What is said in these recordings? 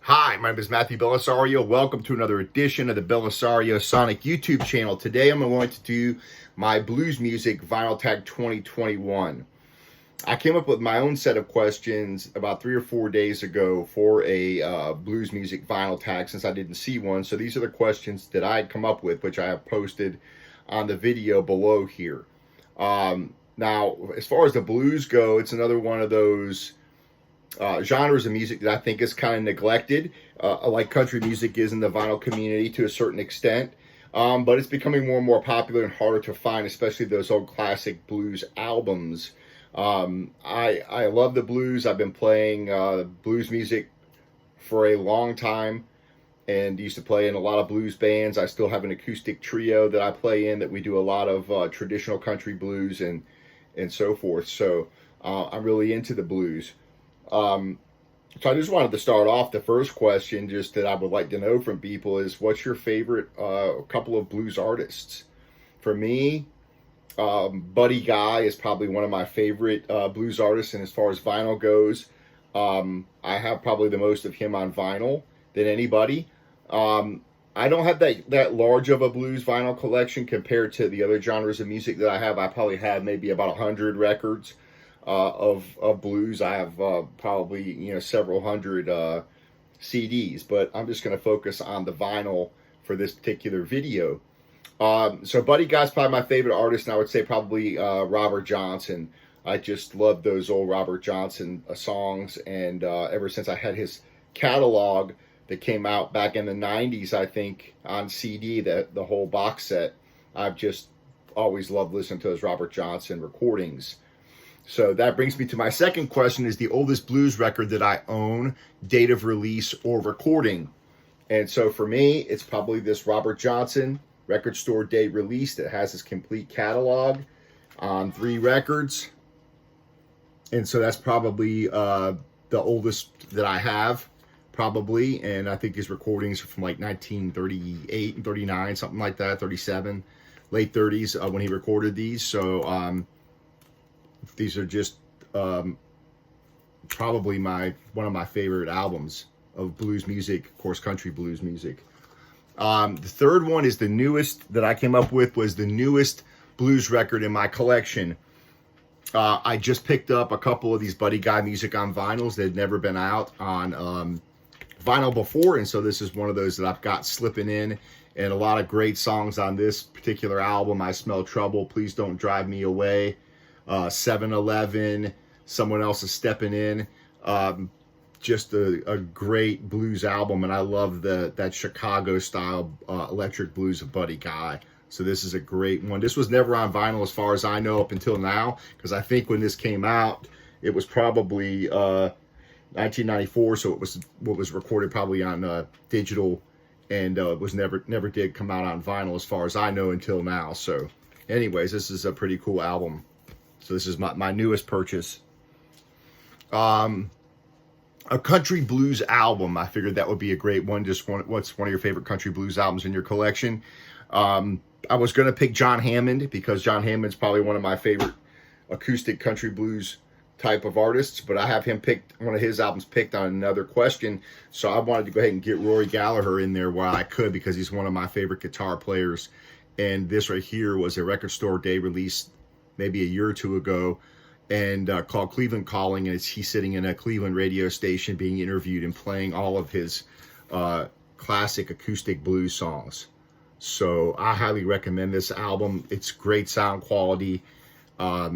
Hi, my name is Matthew Belisario. Welcome to another edition of the Belisario Sonic YouTube channel. Today I'm going to do my blues music vinyl tag 2021. I came up with my own set of questions about 3 or 4 days ago for a blues music vinyl tag since I didn't see one. So these are the questions that I had come up with, which I have posted on the video below here. Now, as far as the blues go, it's another one of those genres of music that I think is kind of neglected, like country music is in the vinyl community to a certain extent. But it's becoming more and more popular and harder to find, especially those old classic blues albums. I love the blues. I've been playing blues music for a long time and used to play in a lot of blues bands. I still have an acoustic trio that I play in that we do a lot of traditional country blues and so forth. So I'm really into the blues. So I just wanted to start off the first question just that I would like to know from people is what's your favorite couple of blues artists? For me, Buddy Guy is probably one of my favorite blues artists, and as far as vinyl goes, I have probably the most of him on vinyl than anybody. I don't have that large of a blues vinyl collection compared to the other genres of music that I have. I probably have maybe about 100 records of blues. I have probably several hundred CDs, but I'm just going to focus on the vinyl for this particular video. So Buddy Guy's probably my favorite artist, and I would say probably Robert Johnson. I just love those old Robert Johnson songs, and ever since I had his catalog that came out back in the 90s, I think, on CD, the whole box set, I've just always loved listening to those Robert Johnson recordings. So that brings me to my second question, is the oldest blues record that I own, date of release or recording. And so for me, it's probably this Robert Johnson record store date release that has his complete catalog on 3 records. And so that's probably the oldest that I have, probably. And I think his recordings are from like 1938 and 39, something like that, 37, late 30s when he recorded these. So these are just probably one of my favorite albums of blues music, of course, country blues music. The third one is the newest that I came up with, was the newest blues record in my collection. I just picked up a couple of these Buddy Guy music on vinyls that had never been out on vinyl before, and so this is one of those that I've got slipping in, and a lot of great songs on this particular album. I Smell Trouble, Please Don't Drive Me Away, 7-Eleven, Someone Else Is Stepping In. Just a great blues album, and I love that Chicago style electric blues of Buddy Guy. So this is a great one. This was never on vinyl as far as I know up until now, because I think when this came out, it was probably 1994, so it was what was recorded probably on digital, and it was never did come out on vinyl as far as I know until now. So anyways, this is a pretty cool album. So this is my newest purchase. A country blues album. I figured that would be a great one. What's one of your favorite country blues albums in your collection? I was going to pick John Hammond because John Hammond's probably one of my favorite acoustic country blues type of artists, but I have him picked, one of his albums picked on another question. So I wanted to go ahead and get Rory Gallagher in there while I could, because he's one of my favorite guitar players. And this right here was a record store day release maybe a year or two ago, and called Cleveland Calling, and he's sitting in a Cleveland radio station being interviewed and playing all of his classic acoustic blues songs. So I highly recommend this album. It's great sound quality,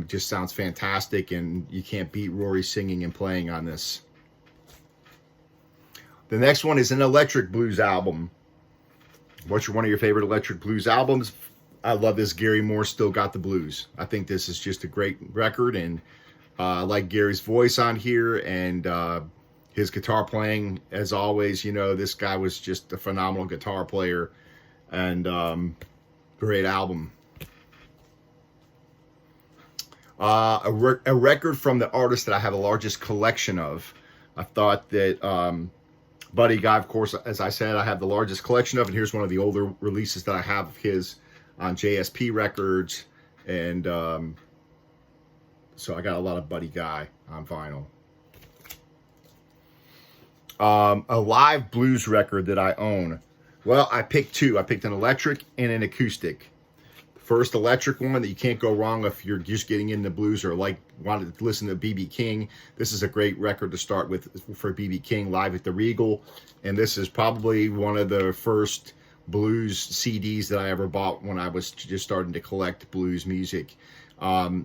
just sounds fantastic, and you can't beat Rory singing and playing on this. The next one is an electric blues album. What's one of your favorite electric blues albums? I love this Gary Moore, Still Got the Blues. I think this is just a great record, and I like Gary's voice on here, and his guitar playing, as always. This guy was just a phenomenal guitar player, and great album. A record from the artist that I have the largest collection of. I thought that Buddy Guy, of course, as I said, I have the largest collection of, and here's one of the older releases that I have of his on JSP Records, and so I got a lot of Buddy Guy on vinyl. A live blues record that I own. Well, I picked two. I picked an electric and an acoustic. First electric one that you can't go wrong if you're just getting into blues or like wanted to listen to B.B. King. This is a great record to start with for B.B. King, Live at the Regal. And this is probably one of the first blues CDs that I ever bought when I was just starting to collect blues music. B.B.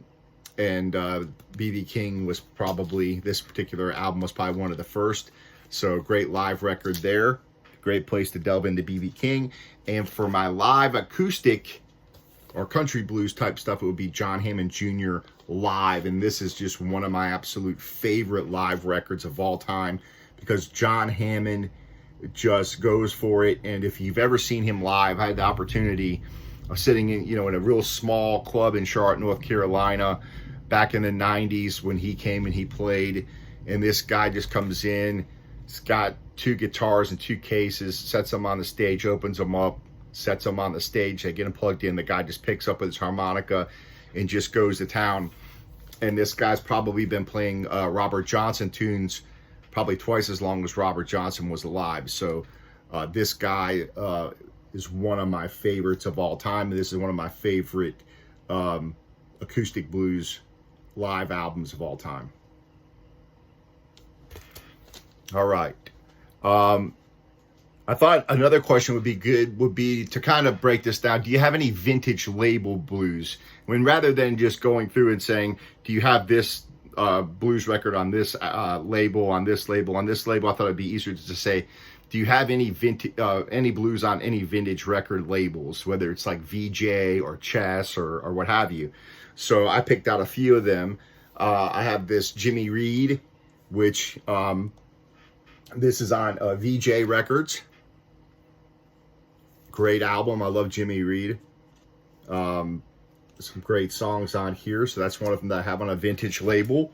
King was probably, this particular album was probably one of the first. So great live record there. Great place to delve into B.B. King. And for my live acoustic or country blues type stuff, it would be John Hammond Jr. live. And this is just one of my absolute favorite live records of all time because John Hammond just goes for it. And if you've ever seen him live, I had the opportunity of sitting in, in a real small club in Charlotte, North Carolina, back in the 90s when he came and he played. And this guy just comes in, he's got two guitars and two cases, sets them on the stage, opens them up, sets them on the stage. They get him plugged in. The guy just picks up with his harmonica and just goes to town. And this guy's probably been playing Robert Johnson tunes probably twice as long as Robert Johnson was alive. So this guy is one of my favorites of all time. This is one of my favorite acoustic blues live albums of all time. All right. I thought another question would be to kind of break this down. Do you have any vintage label blues? Rather than just going through and saying, do you have this blues record on this label, on this label, on this label? I thought it'd be easier to say, do you have any any blues on any vintage record labels, whether it's like Vee Jay or Chess or what have you? So I picked out a few of them. I have this Jimmy Reed, which this is on Vee Jay Records. Great album. I love Jimmy Reed. Some great songs on here. So that's one of them that I have on a vintage label.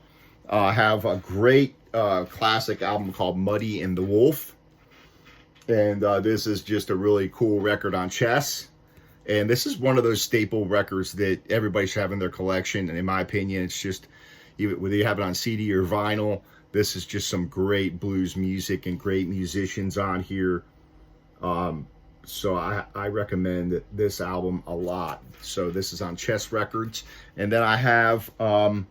I have a great classic album called Muddy and the Wolf. And this is just a really cool record on Chess. And this is one of those staple records that everybody should have in their collection. And in my opinion, it's just, whether you have it on CD or vinyl, this is just some great blues music and great musicians on here. So I recommend this album a lot. So this is on Chess Records. And then I have a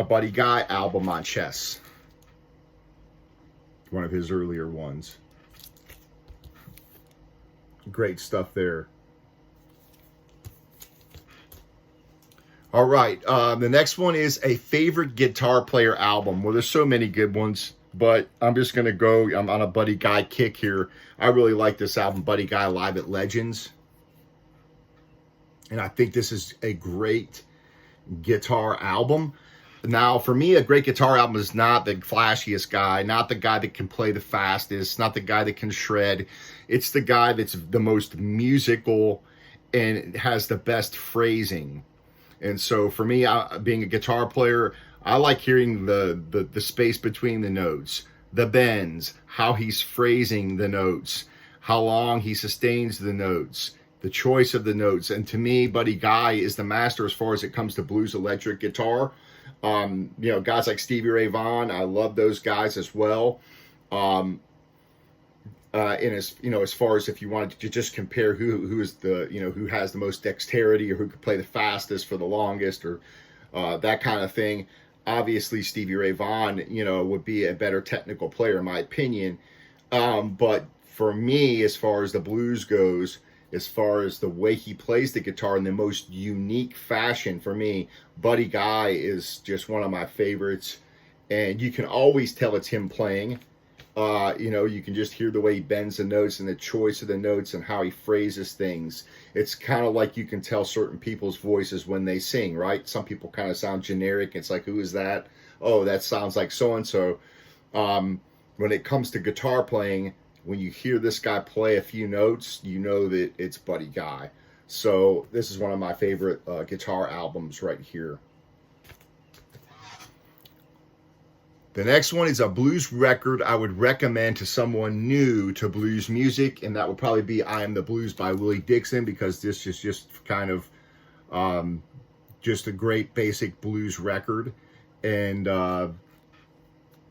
Buddy Guy album on Chess. One of his earlier ones. Great stuff there. All right, the next one is a favorite guitar player album. Well, there's so many good ones, but I'm just going to go, I'm on a Buddy Guy kick here. I really like this album, Buddy Guy Live at Legends. And I think this is a great guitar album. Now, for me, a great guitar album is not the flashiest guy, not the guy that can play the fastest, not the guy that can shred. It's the guy that's the most musical and has the best phrasing. And so for me, being a guitar player, I like hearing the space between the notes, the bends, how he's phrasing the notes, how long he sustains the notes, the choice of the notes. And to me, Buddy Guy is the master as far as it comes to blues electric guitar. Guys like Stevie Ray Vaughan, I love those guys as well. As far as if you wanted to just compare who is the, who has the most dexterity or who could play the fastest for the longest or that kind of thing, obviously Stevie Ray Vaughan, would be a better technical player in my opinion. But for me, as far as the blues goes, as far as the way he plays the guitar in the most unique fashion, for me, Buddy Guy is just one of my favorites. And you can always tell it's him playing. You can just hear the way he bends the notes and the choice of the notes and how he phrases things. It's kind of like you can tell certain people's voices when they sing, right? Some people kind of sound generic. It's like, who is that? Oh, that sounds like so-and-so. When it comes to guitar playing, when you hear this guy play a few notes, you know that it's Buddy Guy. So this is one of my favorite guitar albums right here. The next one is a blues record I would recommend to someone new to blues music, and that would probably be I Am the Blues by Willie Dixon, because this is just kind of just a great basic blues record. And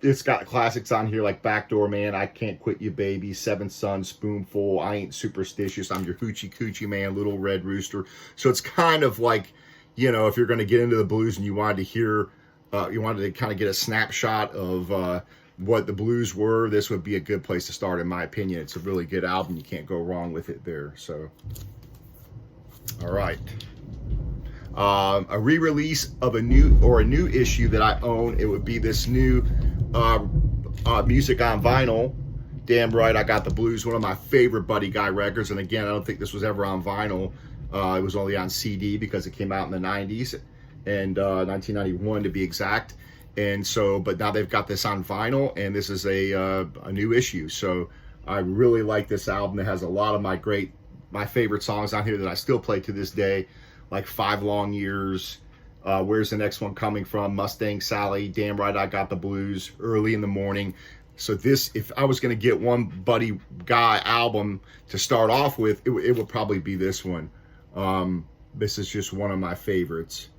it's got classics on here like Backdoor Man, I Can't Quit You Baby, Seventh Son, Spoonful, I Ain't Superstitious, I'm Your Hoochie Coochie Man, Little Red Rooster. So it's kind of like, you know, if you're going to get into the blues and you wanted to hear, you wanted to kind of get a snapshot of what the blues were, this would be a good place to start, in my opinion. It's a really good album. You can't go wrong with it there. So, all right. A re-release of a new issue that I own. It would be this new music on vinyl. Damn Right, I Got the Blues, one of my favorite Buddy Guy records. And again, I don't think this was ever on vinyl. It was only on CD because it came out in the 90s and 1991 to be exact. And so, but now they've got this on vinyl, and this is a new issue. So I really like this album. It has a lot of my favorite songs on here that I still play to this day, like 5 Long Years, Where's the Next One Coming From, Mustang Sally, Damn Right I Got the Blues, Early in the Morning. So this, if I was going to get one Buddy Guy album to start off with, it would probably be this one. This is just one of my favorites.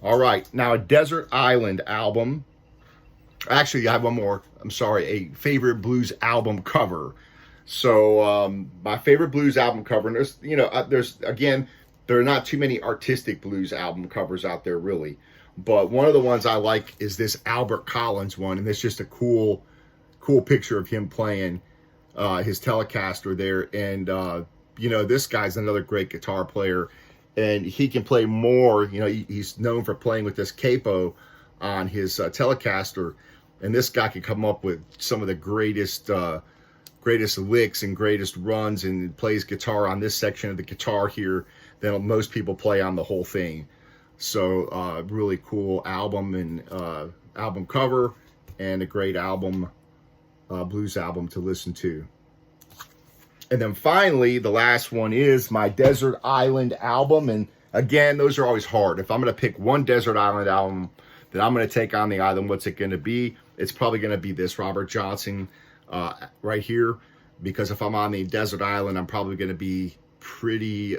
All right, now a Desert Island album. Actually, I have one more. I'm sorry, a favorite blues album cover. So my favorite blues album cover, and there's, you know, again, there are not too many artistic blues album covers out there really, but one of the ones I like is this Albert Collins one, and it's just a cool picture of him playing his Telecaster there, and you know, this guy's another great guitar player, and he can play more. You know, he's known for playing with this capo on his Telecaster, and this guy can come up with some of the greatest licks and greatest runs, and plays guitar on this section of the guitar here than most people play on the whole thing. So really cool album, and album cover, and a great album, blues album to listen to. And then finally, the last one is my Desert Island album. And again, those are always hard. If I'm going to pick one Desert Island album that I'm going to take on the island, what's it going to be? It's probably going to be this Robert Johnson right here. Because if I'm on the desert island, I'm probably going to be pretty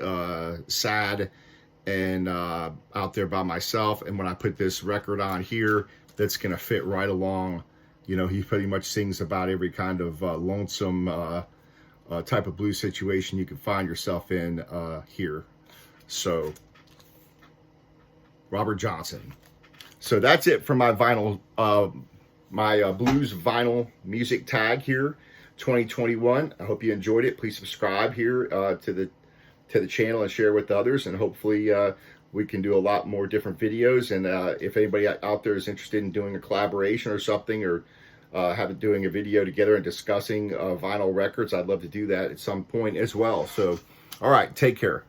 sad and out there by myself. And when I put this record on here, that's going to fit right along. You know, he pretty much sings about every kind of lonesome type of blues situation you can find yourself in here. So, Robert Johnson. So that's it for my vinyl, my blues vinyl music tag here, 2021. I hope you enjoyed it. Please subscribe here to the channel and share with others, and hopefully we can do a lot more different videos. And if anybody out there is interested in doing a collaboration or something, or doing a video together and discussing vinyl records, I'd love to do that at some point as well. So, all right, take care.